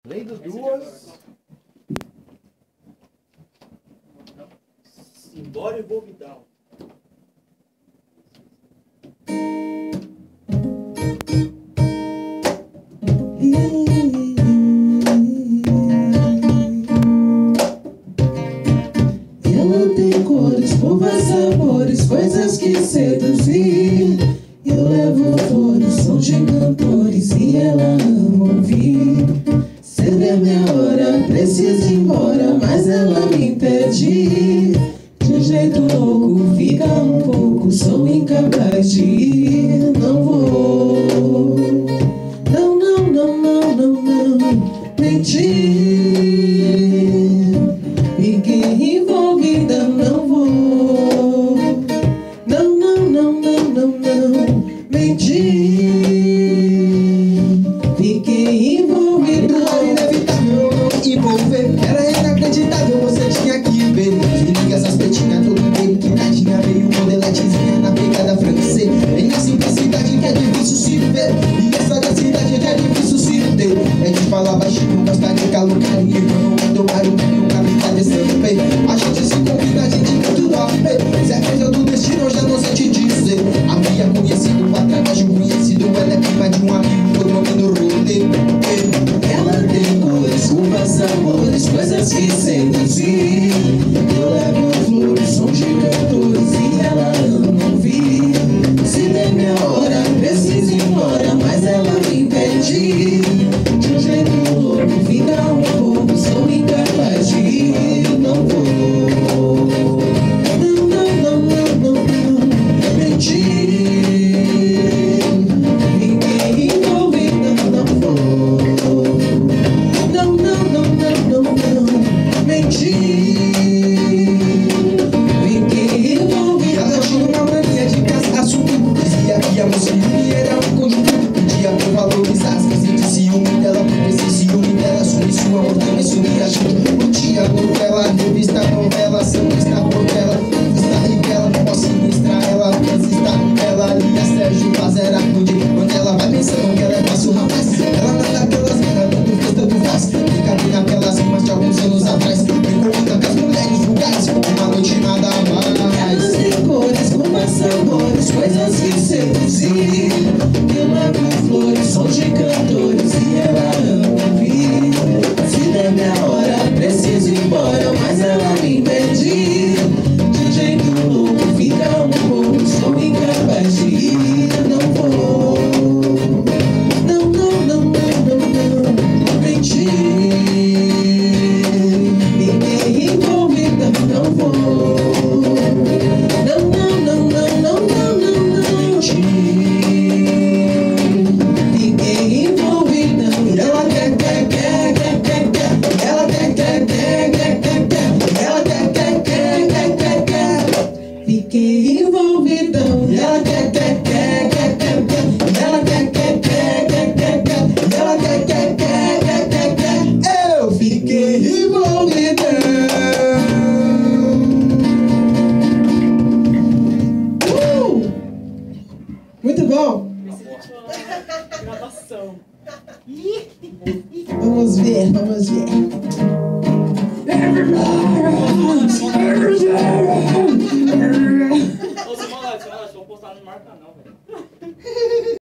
Lendo duas. Simbora e vou Vidal. Ela tem cores, curvas, sabores, coisas que seduzir. Eu levo flores, sons de cantores e ela ama ouvir. Cedo é minha hora, preciso ir embora, mas ela me impede. De um jeito louco, fica um pouco, sou incapaz de ir. Não vou, não, não, não, não, não, não mentir. Fiquei envolvida, não vou, não, não, não, não, não, não mentir. Fiquei envolvida. Inevitável não envolver. Era inacreditável, você tinha que ver. Se liga essas pretinhas, todo inteiro que nadinha. Meio modeletezinha na pegada francês. Tem a simplicidade que é difícil se ver. E essa sagacidade que é difícil se ter. É de falar baixinho, gosta de calor, carinho. Vamos tomar um caminho, caminho tá descendo bem. A gente se combina, a gente tem tudo a ver. Se é coisa do destino, eu já não sei te dizer. A minha conhecido, através de um conhecido. Ela é prima de um amigo, por nome no roteiro. Ela tem cores, curvas, sabores, coisas que seduzir. Eu levo flores, sons de cantores e ela ama ouvir. Se der minha hora, preciso ir embora, mas ela me impede. De um jeito louco, fica um pouco, sou incapaz de ir. Não vou, não, não, não, não, não, não mentir. Fiquei envolvida, não vou. Não, não, não, não, não, não mentir. Fiquei envolvida. Ela tinha uma mania de caçar assunto. Dizia que a música era um conjunto. Pedia pra valorizar as vezes de ciúme dela. Porque esse ciúme dela sumir, sua amor também sumia junto. Curtia novela, revista, novela, sambista, novela, revista Rivela, posso mostrar ela, revista novela, Lia Sérgio, Fazera, Rude. Quando ela vai pensando que ela é fácil, rapaz. Ela não é daquelas minas, tanto fez, tanto faz. Fica bem naquelas rimas de alguns anos atrás. Vem comenta com as mulheres vulgares, uma noite nada mais. Elas têm cores, curvas, sabores, coisas que seduzir. Eu levo flores, sons de cantores e ela ama ouvir. Se der minha hora, preciso ir embora, mas ela me impede. De um jeito louco, fica um pouco, sou incapaz de ir. Não vou, não, não, não, não, não, não mentir. Fiquei envolvida, não vou. Não, não, não, não, não, não, não mentir. Fiquei envolvida. Ela quer. Ela quer. Fiquei envolvida. Ela quer. Ela quer. Eu fiquei envolvida. Muito bom. Gravação. Vamos ver. Ô, Simão, vamos postar no Marca não, velho.